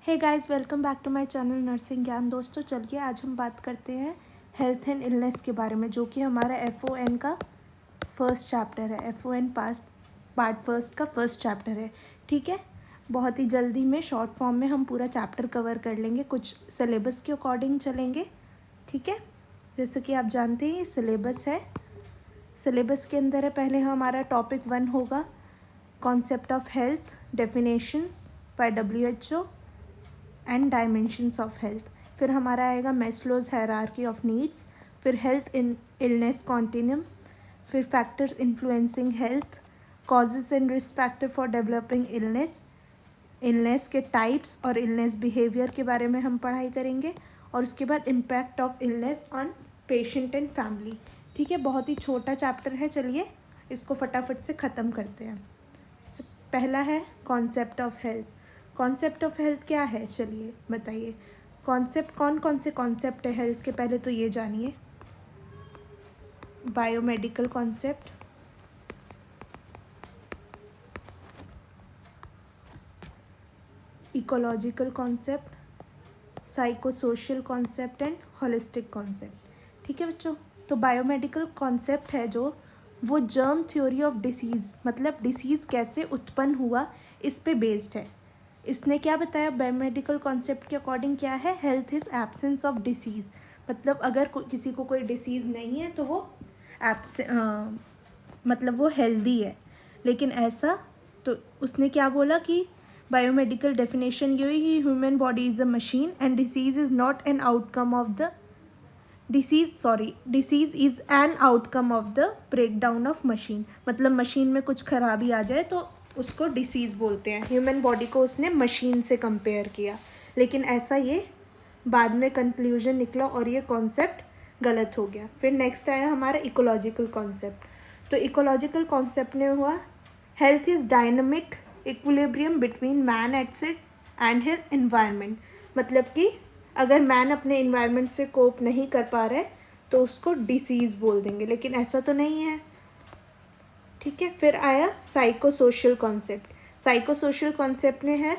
Hey guys, welcome back to my channel nursing Gyan. दोस्तों चलिए आज हम बात करते हैं हेल्थ एंड इलनेस के बारे में, जो कि हमारा FON का फर्स्ट चैप्टर है। FON पार्ट फर्स्ट का फर्स्ट चैप्टर है। ठीक है, बहुत ही जल्दी में शॉर्ट फॉर्म में हम पूरा चैप्टर कवर कर लेंगे, कुछ सिलेबस के अकॉर्डिंग चलेंगे। ठीक है, जैसे कि आप जानते हैं ये सिलेबस है। सिलेबस के अंदर है, पहले हमारा टॉपिक 1 होगा concept of health, definitions by WHO and dimensions of health. फिर हमारा आएगा मैस्लोज हायरार्की ऑफ नीड्स, फिर हेल्थ इन इलनेस कॉन्टिन्यूम, फिर factors influencing health, causes and risk factor for developing illness, illness के टाइप्स और illness behaviour के बारे में हम पढ़ाई करेंगे, और उसके बाद impact of illness on patient and family. ठीक है, बहुत ही छोटा चैप्टर है, चलिए इसको फटाफट से ख़त्म करते हैं। पहला है concept of health. Concept of health क्या है, चलिए बताइए। कॉन्सेप्ट कौन कौन से कॉन्सेप्ट है हेल्थ के, पहले तो ये जानिए। Biomedical concept, ecological concept, psychosocial concept and holistic concept. ठीक है बच्चों, तो बायोमेडिकल कॉन्सेप्ट है जो वो जर्म थ्योरी ऑफ डिसीज़, मतलब डिसीज़ कैसे उत्पन्न हुआ इस पे बेस्ड है। इसने क्या बताया बायोमेडिकल कॉन्सेप्ट के अकॉर्डिंग क्या है, health is absence of disease. मतलब अगर किसी को कोई डिसीज़ नहीं है तो वो मतलब वो हेल्दी है। लेकिन ऐसा तो उसने क्या बोला कि बायोमेडिकल डेफिनेशन ये हुई कि human body is a machine and disease is not an outcome of the disease is an outcome of the breakdown of machine. मतलब मशीन में कुछ खराबी आ जाए तो उसको डिसीज़ बोलते हैं। ह्यूमन बॉडी को उसने मशीन से कंपेयर किया, लेकिन ऐसा ये बाद में कंक्लूजन निकला और ये कॉन्सेप्ट गलत हो गया। फिर नेक्स्ट आया हमारा इकोलॉजिकल कॉन्सेप्ट। तो इकोलॉजिकल कॉन्सेप्ट में हुआ health is dynamic equilibrium between man its and his environment. मतलब कि अगर मैन अपने इन्वायरमेंट से कोप नहीं कर पा रहे तो उसको डिसीज़ बोल देंगे, लेकिन ऐसा तो नहीं है। ठीक है, फिर आया साइकोसोशल कॉन्सेप्ट। साइकोसोशल कॉन्सेप्ट में है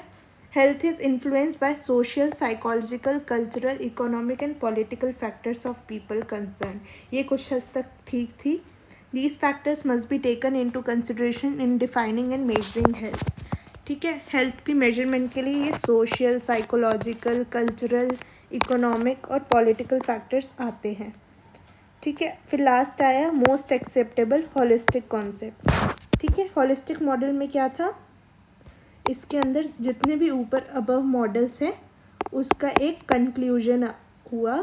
health is influenced by social, psychological, cultural, economic and political factors of people concern. ये कुछ हद तक ठीक थी। These factors must be taken into consideration in defining and measuring health. ठीक है, हेल्थ की मेजरमेंट के लिए ये सोशल, साइकोलॉजिकल, कल्चरल, इकोनॉमिक और पॉलिटिकल फैक्टर्स आते हैं। ठीक है, फिर लास्ट आया मोस्ट एक्सेप्टेबल होलिस्टिक कॉन्सेप्ट। ठीक है, होलिस्टिक मॉडल में क्या था, इसके अंदर जितने भी ऊपर अबव मॉडल्स हैं उसका एक कंक्लूजन हुआ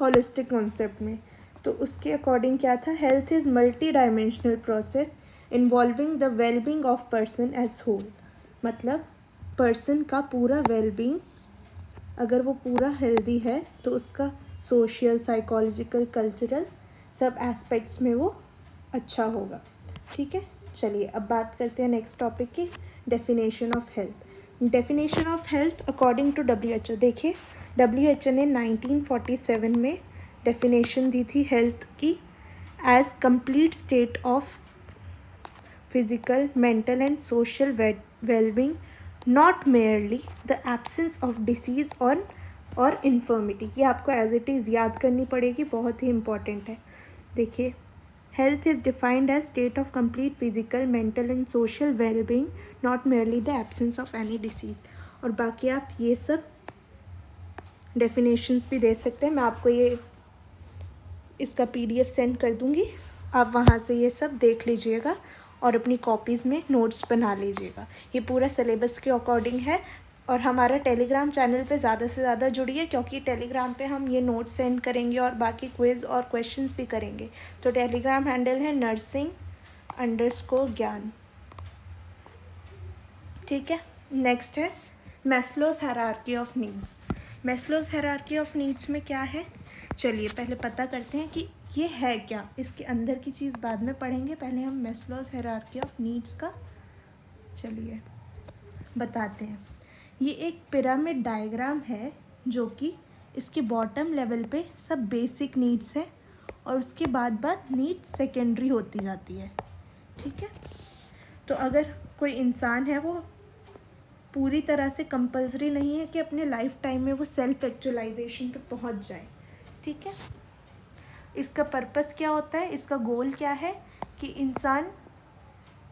होलिस्टिक कॉन्सेप्ट में। तो उसके अकॉर्डिंग क्या था, health is multidimensional process involving the wellbeing of person as whole. मतलब पर्सन का पूरा वेलबींग, अगर वो पूरा हेल्दी है तो उसका सोशल, साइकोलॉजिकल, कल्चरल सब एस्पेक्ट्स में वो अच्छा होगा। ठीक है, चलिए अब बात करते हैं नेक्स्ट टॉपिक की, definition of health. Definition of health according to WHO। देखिए WHO ने 1947 में डेफिनेशन दी थी हेल्थ की as complete state of physical, mental and social wellbeing, not merely the absence of disease और इन्फर्मिटी। ये आपको एज इट इज़ याद करनी पड़ेगी, बहुत ही इंपॉर्टेंट है। देखिए, health is defined as state of complete physical, mental and social wellbeing, not merely the absence of any disease. और बाकी आप ये सब डेफिनेशंस भी दे सकते हैं, मैं आपको ये इसका PDF सेंड कर दूँगी, आप वहाँ से ये सब देख लीजिएगा और अपनी कॉपीज़ में नोट्स बना लीजिएगा। ये पूरा सिलेबस के अकॉर्डिंग है। और हमारा टेलीग्राम चैनल पे ज़्यादा से ज़्यादा जुड़िए, क्योंकि टेलीग्राम पे हम ये नोट्स सेंड करेंगे और बाकी क्विज़ और क्वेश्चंस भी करेंगे। तो टेलीग्राम हैंडल है nursing_ज्ञान। ठीक है, नेक्स्ट है Maslow's hierarchy of needs. Maslow's hierarchy of needs में क्या है, चलिए पहले पता करते हैं कि ये है क्या। इसके अंदर की चीज़ बाद में पढ़ेंगे, पहले हम मैस्लोज हायरार्की ऑफ नीड्स का चलिए बताते हैं। ये एक पिरामिड डायग्राम है जो कि इसके बॉटम लेवल पे सब बेसिक नीड्स है और उसके बाद नीड्स सेकेंडरी होती जाती है। ठीक है, तो अगर कोई इंसान है वो पूरी तरह से कंपल्सरी नहीं है कि अपने लाइफ टाइम में वो सेल्फ एक्चुअलाइजेशन पे पहुंच जाए, ठीक है। इसका पर्पस क्या होता है, इसका गोल क्या है कि इंसान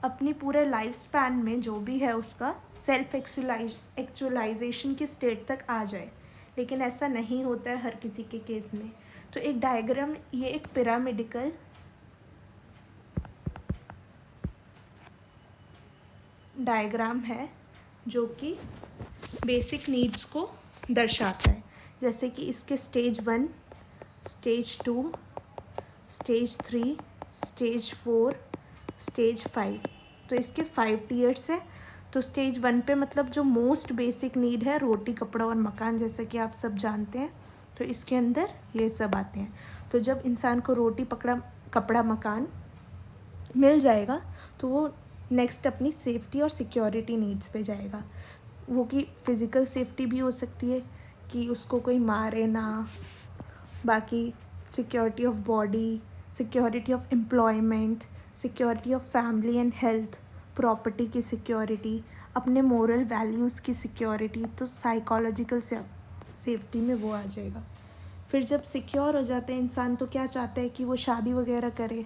अपनी पूरे लाइफ स्पैन में जो भी है उसका सेल्फ एक्चुअलाइजेशन की स्टेट तक आ जाए। लेकिन ऐसा नहीं होता है हर किसी के केस में। तो एक डायग्राम, ये एक पिरामिडिकल डायग्राम है जो कि बेसिक नीड्स को दर्शाता है। जैसे कि इसके stage 1, stage 2, stage 3, stage 4, stage 5। तो इसके 5 टीयर्स है। तो स्टेज 1 पे मतलब जो मोस्ट बेसिक नीड है, रोटी कपड़ा और मकान, जैसा कि आप सब जानते हैं। तो इसके अंदर ये सब आते हैं। तो जब इंसान को रोटी कपड़ा मकान मिल जाएगा तो वो नेक्स्ट अपनी सेफ्टी और सिक्योरिटी नीड्स पे जाएगा। वो की फ़िज़िकल सेफ्टी भी हो सकती है कि उसको कोई मारे ना, बाकी security of body, security of employment, security of family and health, property की सिक्योरिटी, अपने मोरल वैल्यूज़ की सिक्योरिटी। तो साइकोलॉजिकल सेफ्टी में वो आ जाएगा। फिर जब सिक्योर हो जाते हैं इंसान तो क्या चाहता है कि वो शादी वगैरह करे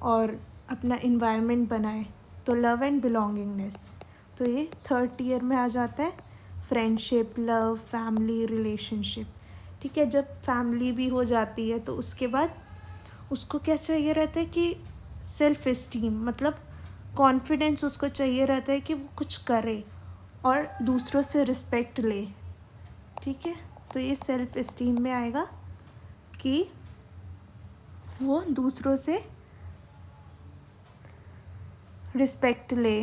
और अपना इन्वायरमेंट बनाए। तो लव एंड बिलोंगिंगनेस, तो ये 3rd टीयर में आ जाता है। फ्रेंडशिप, लव, फैमिली, रिलेशनशिप, ठीक है। जब फैमिली भी हो जाती है तो उसके बाद उसको क्या चाहिए रहता है कि सेल्फ इस्टीम, मतलब कॉन्फिडेंस उसको चाहिए रहता है कि वो कुछ करे और दूसरों से रिस्पेक्ट ले, ठीक है। तो ये सेल्फ इस्टीम में आएगा कि वो दूसरों से रिस्पेक्ट ले,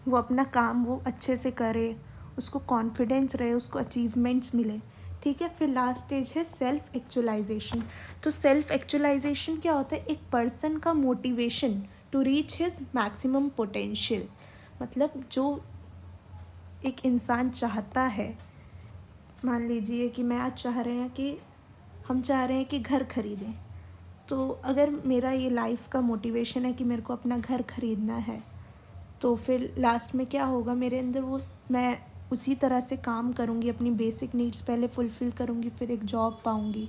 वो अपना काम वो अच्छे से करे, उसको कॉन्फिडेंस रहे, उसको अचीवमेंट्स मिले, ठीक है। फिर लास्ट स्टेज है सेल्फ एक्चुअलाइजेशन। तो सेल्फ एक्चुअलाइजेशन क्या होता है, एक पर्सन का motivation to reach his maximum potential. मतलब जो एक इंसान चाहता है, मान लीजिए कि मैं आज हम चाह रहे हैं कि घर खरीदें। तो अगर मेरा ये लाइफ का मोटिवेशन है कि मेरे को अपना घर खरीदना है, तो फिर लास्ट में क्या होगा मेरे अंदर, वो मैं उसी तरह से काम करूँगी, अपनी बेसिक नीड्स पहले फुलफ़िल करूँगी, फिर एक जॉब पाऊँगी,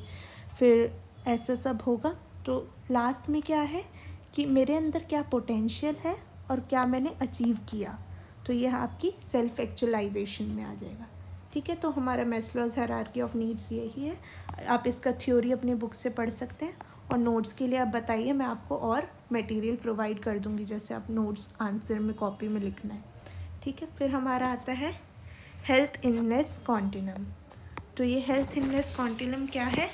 फिर ऐसा सब होगा। तो लास्ट में क्या है कि मेरे अंदर क्या पोटेंशियल है और क्या मैंने अचीव किया। तो ये आपकी सेल्फ एक्चुअलाइजेशन में आ जाएगा, ठीक है। तो हमारा मैस्लोज़ हायरार्की ऑफ नीड्स यही है। आप इसका थ्योरी अपनी बुक से पढ़ सकते हैं और नोट्स के लिए आप बताइए, मैं आपको और मटेरियल प्रोवाइड कर दूंगी, जैसे आप नोट्स आंसर में कॉपी में लिखना है, ठीक है। फिर हमारा आता है हेल्थ इलनेस कॉन्टिनम। तो ये हेल्थ इलनेस कॉन्टिनम क्या है,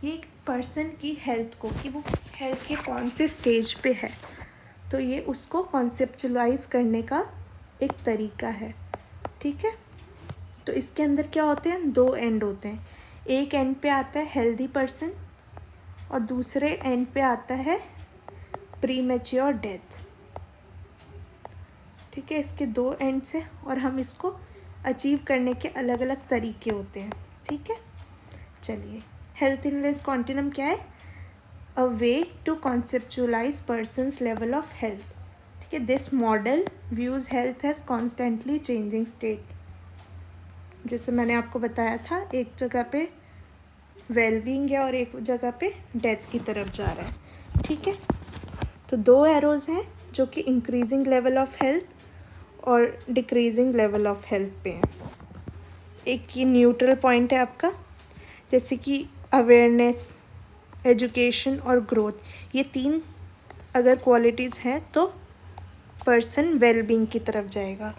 ये एक पर्सन की हेल्थ को, कि वो हेल्थ के कौन से स्टेज पे है, तो ये उसको कॉन्सेप्चुअलाइज करने का एक तरीका है, ठीक है। तो इसके अंदर क्या होते हैं, 2 एंड होते हैं। एक एंड पे आता है हेल्दी पर्सन और दूसरे एंड पे आता है प्रीमेच्योर डेथ, ठीक है। इसके 2 एंड्स हैं और हम इसको अचीव करने के अलग अलग तरीके होते हैं, ठीक है। चलिए, हेल्थ इलनेस कॉन्टिनम क्या है, a way to conceptualize person's level of health, ठीक है। This model views health as constantly changing state. जैसे मैंने आपको बताया था, एक जगह पे वेलबींग है और एक जगह पे डेथ की तरफ जा रहा है, ठीक है। तो 2 एरोज़ हैं जो कि इंक्रीजिंग लेवल ऑफ हेल्थ और डिक्रीजिंग लेवल ऑफ हेल्थ पे हैं। एक ये न्यूट्रल पॉइंट है आपका, जैसे कि अवेयरनेस, एजुकेशन और ग्रोथ, ये 3 अगर क्वालिटीज़ हैं तो पर्सन वेलबींग की तरफ जाएगा।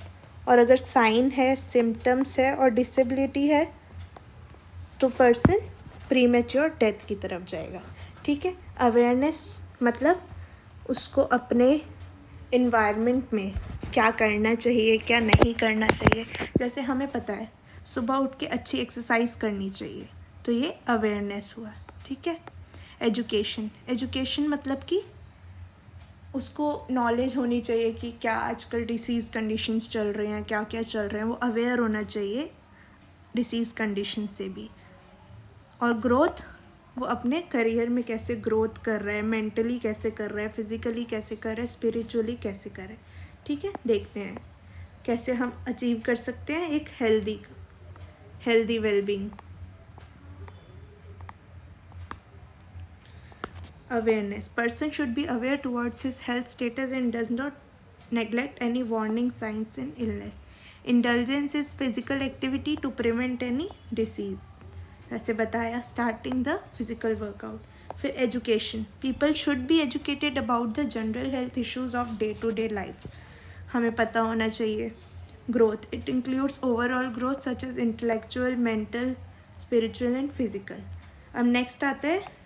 और अगर साइन है, सिम्टम्स है और डिसेबिलिटी है तो पर्सन प्रीमेच्योर डेथ की तरफ जाएगा, ठीक है। अवेयरनेस मतलब उसको अपने इन्वायरमेंट में क्या करना चाहिए, क्या नहीं करना चाहिए। जैसे हमें पता है सुबह उठ के अच्छी एक्सरसाइज करनी चाहिए, तो ये अवेयरनेस हुआ, ठीक है। एजुकेशन मतलब कि उसको नॉलेज होनी चाहिए कि क्या आजकल डिसीज़ कंडीशंस चल रहे हैं, क्या क्या चल रहे हैं, वो अवेयर होना चाहिए डिसीज़ कंडीशन से भी। और ग्रोथ, वो अपने करियर में कैसे ग्रोथ कर रहा है, मेंटली कैसे कर रहा है, फिज़िकली कैसे कर रहा है, स्पिरिचुअली कैसे कर रहा है, ठीक है। देखते हैं कैसे हम अचीव कर सकते हैं एक healthy wellbeing. Awareness. Person should be aware towards his health status and does not neglect any warning signs in illness. Indulgence is physical activity to prevent any disease. ऐसे बताया starting the physical workout. फिर education. People should be educated about the general health issues of day-to-day life. हमें पता होना चाहिए. Growth. It includes overall growth such as intellectual, mental, spiritual and physical. अब next आता है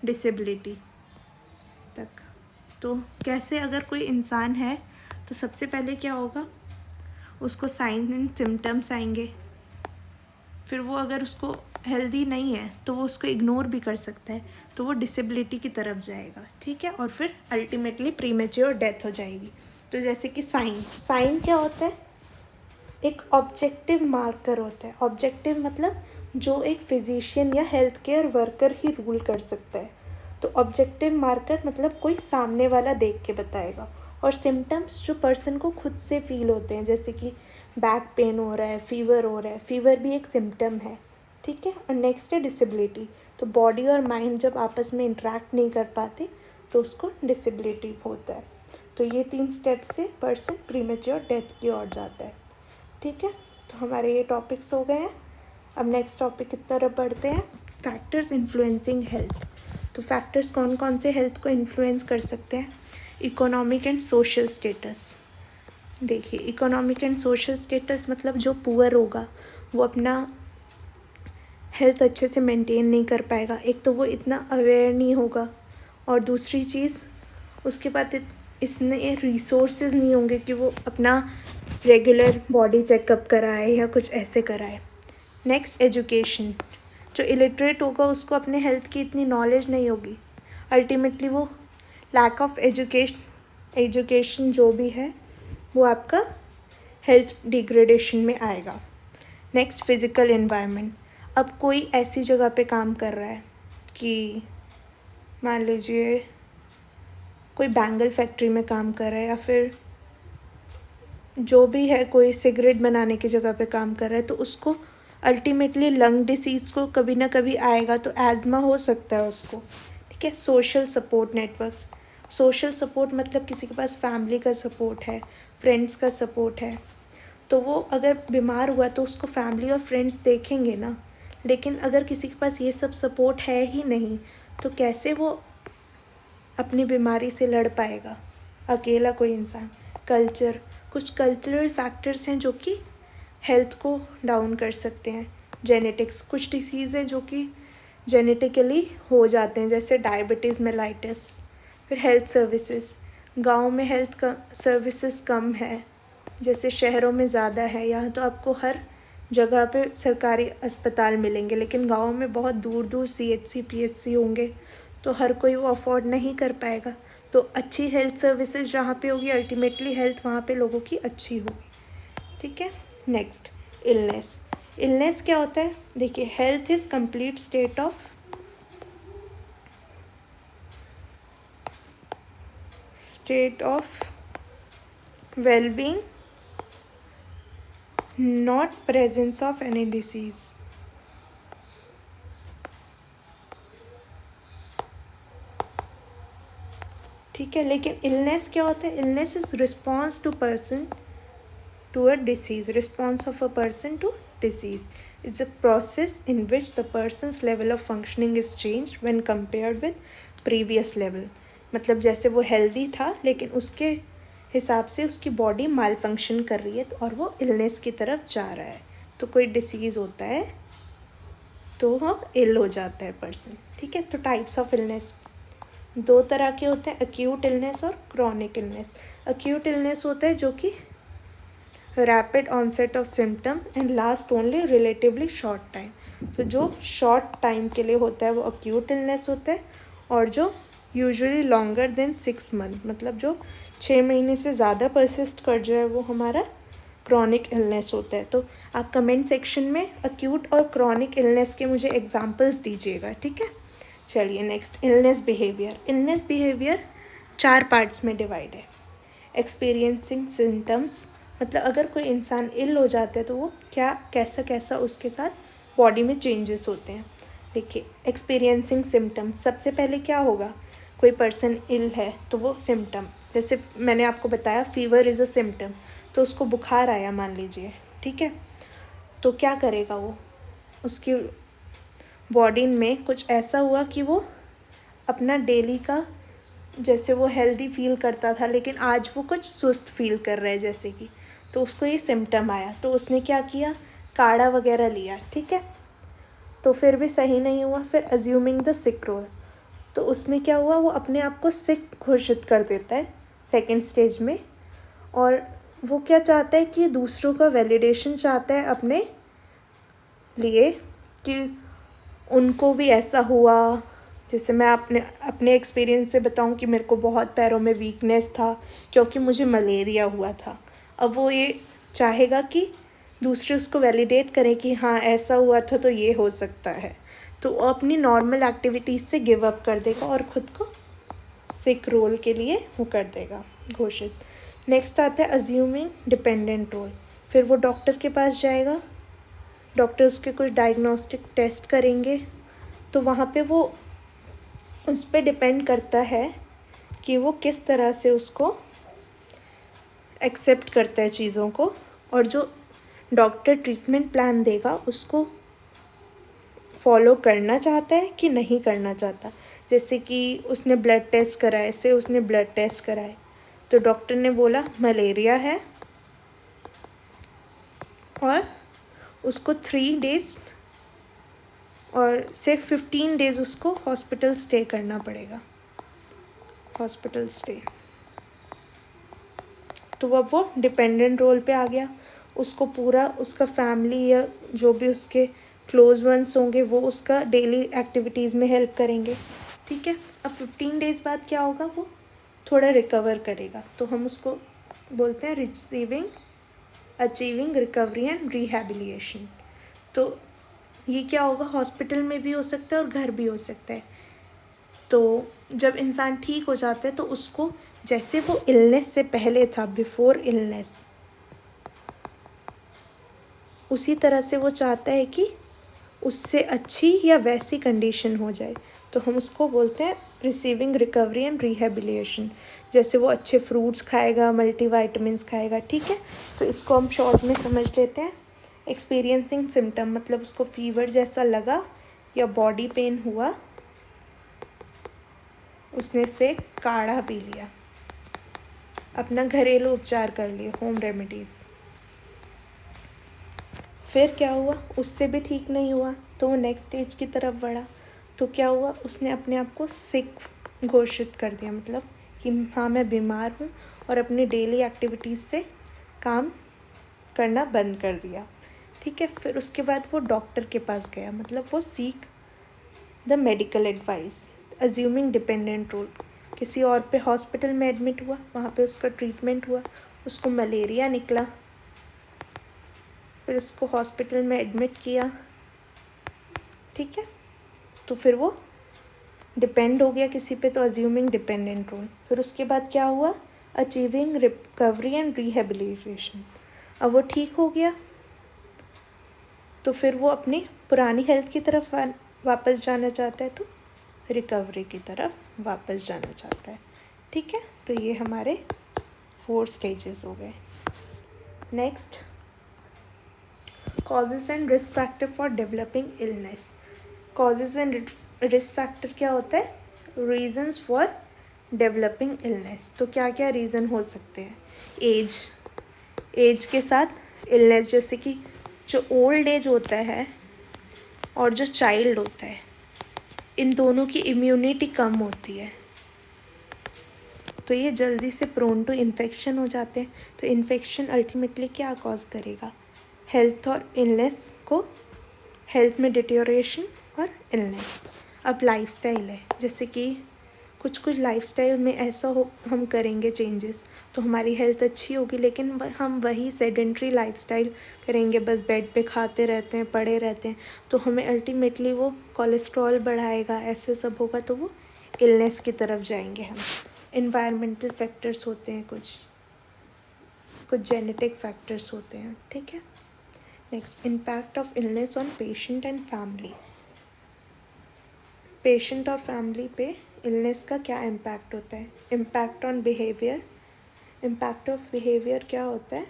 डिसेबिलिटी तक। तो कैसे अगर कोई इंसान है तो सबसे पहले क्या होगा, उसको साइन एंड सिम्टम्स आएंगे, फिर वो अगर उसको हेल्दी नहीं है तो वो उसको इग्नोर भी कर सकता है, तो वो डिसेबिलिटी की तरफ जाएगा, ठीक है, और फिर अल्टीमेटली प्रीमेच्योर डेथ हो जाएगी। तो जैसे कि साइन क्या होता है, एक ऑब्जेक्टिव मार्कर होता है। ऑब्जेक्टिव मतलब जो एक फिजिशियन या हेल्थ केयर वर्कर ही रूल कर सकता है। तो ऑब्जेक्टिव मार्कर मतलब कोई सामने वाला देख के बताएगा। और सिम्टम्स जो पर्सन को खुद से फील होते हैं, जैसे कि बैक पेन हो रहा है, फीवर हो रहा है, फीवर भी एक सिम्टम है, ठीक है। और नेक्स्ट है डिसेबिलिटी। तो बॉडी और माइंड जब आपस में इंटरेक्ट नहीं कर पाते तो उसको डिसेबिलिटी होता है। तो ये 3 स्टेप से पर्सन प्रीमेच्योर डेथ की ओर जाता है, ठीक है। तो हमारे ये टॉपिक्स हो गए हैं। अब नेक्स्ट टॉपिक की तरफ बढ़ते हैं, फैक्टर्स इन्फ्लुएंसिंग हेल्थ। तो फैक्टर्स कौन कौन से हेल्थ को इन्फ्लुएंस कर सकते हैं। Economic and social status. देखिए इकोनॉमिक एंड सोशल स्टेटस मतलब जो पुअर होगा वो अपना हेल्थ अच्छे से मेंटेन नहीं कर पाएगा। एक तो वो इतना अवेयर नहीं होगा, और दूसरी चीज़ उसके बाद इसने रिसोर्सेज नहीं होंगे कि वो अपना रेगुलर बॉडी चेकअप कराए या कुछ ऐसे कराए। Next education. जो इलिटरेट होगा उसको अपने हेल्थ की इतनी नॉलेज नहीं होगी, अल्टीमेटली वो लैक ऑफ एजुकेशन जो भी है वो आपका हेल्थ डिग्रेडेशन में आएगा। Next physical environment. अब कोई ऐसी जगह पे काम कर रहा है कि मान लीजिए कोई बैंगल फैक्ट्री में काम कर रहा है, या फिर जो भी है कोई सिगरेट बनाने की जगह पे काम कर रहा है, तो उसको अल्टीमेटली लंग डिसीज़ को कभी ना कभी आएगा, तो एज़मा हो सकता है उसको, ठीक है। Social support networks. Social support मतलब किसी के पास फैमिली का सपोर्ट है, फ्रेंड्स का सपोर्ट है, तो वो अगर बीमार हुआ तो उसको फैमिली और फ्रेंड्स देखेंगे ना। लेकिन अगर किसी के पास ये सब सपोर्ट है ही नहीं तो कैसे वो अपनी बीमारी से लड़ पाएगा, अकेला कोई इंसान। कल्चर। कुछ कल्चरल फैक्टर्स हैं जो कि हेल्थ को डाउन कर सकते हैं। जेनेटिक्स। कुछ डिसीज़ हैं जो कि जेनेटिकली हो जाते हैं, जैसे डायबिटीज़, मेलाइटिस। फिर हेल्थ सर्विसेज। गांव में हेल्थ सर्विसेज कम है, जैसे शहरों में ज़्यादा है। यहाँ तो आपको हर जगह पे सरकारी अस्पताल मिलेंगे, लेकिन गाँव में बहुत दूर दूर CHC PHC होंगे, तो हर कोई वो अफोर्ड नहीं कर पाएगा। तो अच्छी हेल्थ सर्विसेज जहाँ पे होगी अल्टीमेटली हेल्थ वहाँ पे लोगों की अच्छी होगी, ठीक है। Next illness. इलनेस क्या होता है, देखिए health is complete state of wellbeing, not presence of any disease. ठीक है, लेकिन इलनेस क्या होता है, illness is response to person to a disease. Response of a person to disease is a process in which the person's level of functioning is changed when compared with previous level. मतलब जैसे वो healthy था लेकिन उसके हिसाब से उसकी body माल function कर रही है, तो और वो इलनेस की तरफ जा रहा है। तो कोई डिसीज़ होता है तो वो इल हो जाता है पर्सन, ठीक है। तो टाइप्स ऑफ इलनेस 2 तरह के होते हैं, एक्यूट इलनेस और क्रॉनिक इलनेस। एक्यूट इलनेस होता है जो कि rapid onset of symptom and last only relatively short time. तो जो शॉर्ट टाइम के लिए होता है वो एक्यूट इलनेस होता है, और जो यूजुअली लॉन्गर देन 6 मंथ मतलब जो 6 महीने से ज़्यादा परसिस्ट कर जाए वो हमारा क्रॉनिक इलनेस होता है। तो आप कमेंट सेक्शन में एक्यूट और क्रॉनिक इलनेस के मुझे एग्जांपल्स दीजिएगा, ठीक है। चलिए next, illness behaviour. Illness behaviour 4 parts में डिवाइड है। एक्सपीरियंसिंग सिम्टम्स, मतलब अगर कोई इंसान इल हो जाता है तो वो क्या कैसा कैसा उसके साथ बॉडी में चेंजेस होते हैं। देखिए, एक्सपीरियंसिंग सिम्टम, सबसे पहले क्या होगा, कोई पर्सन इल है तो वो सिम्टम, जैसे मैंने आपको बताया फीवर इज़ अ सिम्टम, तो उसको बुखार आया मान लीजिए, ठीक है, तो क्या करेगा वो, उसकी बॉडी में कुछ ऐसा हुआ कि वो अपना डेली का, जैसे वो हेल्दी फील करता था लेकिन आज वो कुछ सुस्त फील कर रहा है जैसे कि, तो उसको ये सिम्टम आया, तो उसने क्या किया, काढ़ा वगैरह लिया, ठीक है, तो फिर भी सही नहीं हुआ, फिर अज्यूमिंग द सिक रोल, तो उसमें क्या हुआ, वो अपने आप को सिक घोषित कर देता है सेकेंड स्टेज में, और वो क्या चाहता है कि दूसरों का वैलिडेशन चाहता है अपने लिए कि उनको भी ऐसा हुआ। जैसे मैं अपने एक्सपीरियंस से बताऊं कि मेरे को बहुत पैरों में वीकनेस था क्योंकि मुझे मलेरिया हुआ था। अब वो ये चाहेगा कि दूसरे उसको वैलिडेट करें कि हाँ ऐसा हुआ था तो ये हो सकता है, तो वो अपनी नॉर्मल एक्टिविटीज़ से गिव अप कर देगा और ख़ुद को सिक रोल के लिए वो कर देगा घोषित। नेक्स्ट आता है अज्यूमिंग डिपेंडेंट रोल, फिर वो डॉक्टर के पास जाएगा, डॉक्टर उसके कुछ डायग्नोस्टिक टेस्ट करेंगे, तो वहाँ पे वो उस पर डिपेंड करता है कि वो किस तरह से उसको एक्सेप्ट करता है चीज़ों को, और जो डॉक्टर ट्रीटमेंट प्लान देगा उसको फॉलो करना चाहता है कि नहीं करना चाहता। जैसे कि उसने ब्लड टेस्ट कराए, से उसने ब्लड टेस्ट कराए तो डॉक्टर ने बोला मलेरिया है और उसको 3 डेज़ और सिर्फ 15 डेज़ उसको हॉस्पिटल स्टे करना पड़ेगा, हॉस्पिटल स्टे। तो अब वो डिपेंडेंट रोल पे आ गया, उसको पूरा उसका फैमिली या जो भी उसके क्लोज वंस होंगे वो उसका डेली एक्टिविटीज़ में हेल्प करेंगे, ठीक है। अब 15 डेज़ बाद क्या होगा, वो थोड़ा रिकवर करेगा, तो हम उसको बोलते हैं अचीविंग रिकवरी एंड रिहैबिलिटेशन। तो ये क्या होगा, हॉस्पिटल में भी हो सकता है और घर भी हो सकता है। तो जब इंसान ठीक हो जाता है तो उसको जैसे वो इलनेस से पहले था, बिफोर इलनेस, उसी तरह से वो चाहता है कि उससे अच्छी या वैसी कंडीशन हो जाए, तो हम उसको बोलते हैं रिसीविंग रिकवरी एंड रिहैबिलिटेशन। जैसे वो अच्छे फ्रूट्स खाएगा, मल्टीविटामिन्स खाएगा, ठीक है। तो इसको हम शॉर्ट में समझ लेते हैं। एक्सपीरियंसिंग सिम्टम मतलब उसको फीवर जैसा लगा या बॉडी पेन हुआ, उसने से काढ़ा पी लिया, अपना घरेलू उपचार कर लिए, होम रेमेडीज़। फिर क्या हुआ, उससे भी ठीक नहीं हुआ तो वो नेक्स्ट स्टेज की तरफ बढ़ा, तो क्या हुआ, उसने अपने आप को सिक घोषित कर दिया, मतलब कि हाँ मैं बीमार हूँ, और अपनी डेली एक्टिविटीज़ से काम करना बंद कर दिया, ठीक है। फिर उसके बाद वो डॉक्टर के पास गया, मतलब वो seek the medical advice, assuming dependent role, किसी और पे हॉस्पिटल में एडमिट हुआ, वहाँ पे उसका ट्रीटमेंट हुआ, उसको मलेरिया निकला, फिर उसको हॉस्पिटल में एडमिट किया, ठीक है। तो फिर वो डिपेंड हो गया किसी पे, तो अज्यूमिंग डिपेंडेंट रोल। फिर उसके बाद क्या हुआ, अचीविंग रिकवरी एंड रिहैबिलिटेशन। अब वो ठीक हो गया तो फिर वो अपनी पुरानी हेल्थ की तरफ वापस जाना चाहता है, तो रिकवरी की तरफ वापस जाना चाहता है, ठीक है। तो ये हमारे 4 स्टेजेस हो गए। Next, causes and risk factor for developing illness. Causes and risk factor क्या होता है, रीजंस फॉर डेवलपिंग इलनेस। तो क्या क्या रीज़न हो सकते हैं, एज के साथ इलनेस, जैसे कि जो ओल्ड एज होता है और जो चाइल्ड होता है, इन दोनों की इम्यूनिटी कम होती है, तो ये जल्दी से प्रोन टू इन्फेक्शन हो जाते हैं। तो इन्फेक्शन अल्टीमेटली क्या कॉज करेगा, हेल्थ और इलनेस को, हेल्थ में डिटेरियोरेशन और इलनेस। अब लाइफस्टाइल है, जैसे कि कुछ लाइफस्टाइल में ऐसा हो, हम करेंगे चेंजेस तो हमारी हेल्थ अच्छी होगी, लेकिन हम वही सेडेंट्री लाइफस्टाइल करेंगे, बस बेड पे खाते रहते हैं, पड़े रहते हैं, तो हमें अल्टीमेटली वो कोलेस्ट्रॉल बढ़ाएगा, ऐसे सब होगा, तो वो इलनेस की तरफ जाएंगे हम। इन्वायरमेंटल फैक्टर्स होते हैं, कुछ जेनेटिक फैक्टर्स होते हैं, ठीक है। Next, impact of illness on patient and family. Patient और फैमिली पे इलनेस का क्या इम्पैक्ट होता है। Impact on behaviour. Impact of behaviour क्या होता है,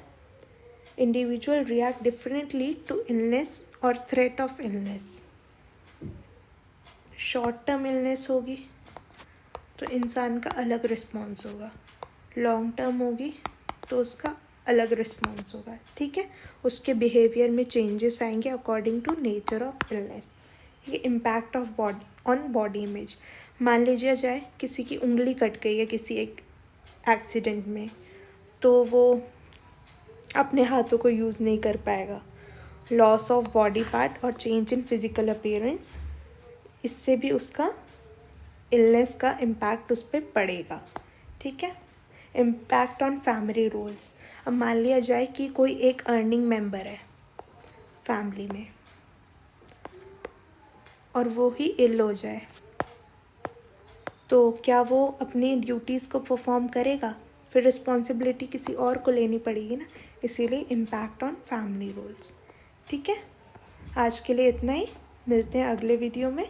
individual react differently to illness और threat of illness. Short term illness होगी तो इंसान का अलग रिस्पॉन्स होगा, लॉन्ग टर्म होगी तो उसका अलग रिस्पॉन्स होगा, ठीक है। उसके बिहेवियर में चेंजेस आएंगे according to nature of illness. ये impact of body on body image. मान लीजिए जाए किसी की उंगली कट गई है किसी एक एक्सीडेंट में, तो वो अपने हाथों को यूज़ नहीं कर पाएगा। लॉस ऑफ बॉडी पार्ट और चेंज इन फिजिकल अपीयरेंस, इससे भी उसका इलनेस का इम्पैक्ट उस पर पड़ेगा, ठीक है। Impact on family roles. अब मान लिया जाए कि कोई एक अर्निंग मेंबर है फैमिली में और वो ही इल हो जाए, तो क्या वो अपनी ड्यूटीज़ को परफॉर्म करेगा, फिर रिस्पॉन्सिबिलिटी किसी और को लेनी पड़ेगी ना, इसीलिए इम्पैक्ट ऑन फैमिली रोल्स, ठीक है। आज के लिए इतना ही, मिलते हैं अगले वीडियो में,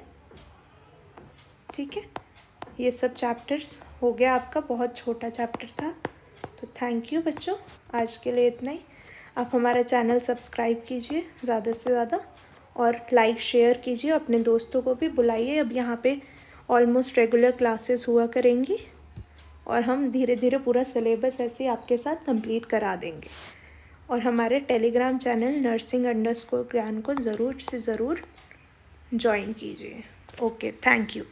ठीक है। ये सब चैप्टर्स हो गया आपका, बहुत छोटा चैप्टर था, तो थैंक यू बच्चों, आज के लिए इतना ही। आप हमारा चैनल सब्सक्राइब कीजिए ज़्यादा से ज़्यादा और लाइक शेयर कीजिए, अपने दोस्तों को भी बुलाइए। अब यहाँ पे ऑलमोस्ट रेगुलर क्लासेस हुआ करेंगी और हम धीरे धीरे पूरा सिलेबस ऐसे आपके साथ कंप्लीट करा देंगे। और हमारे टेलीग्राम चैनल nursing_ज्ञान को ज़रूर से ज़रूर ज्वाइन कीजिए। Okay, thank you.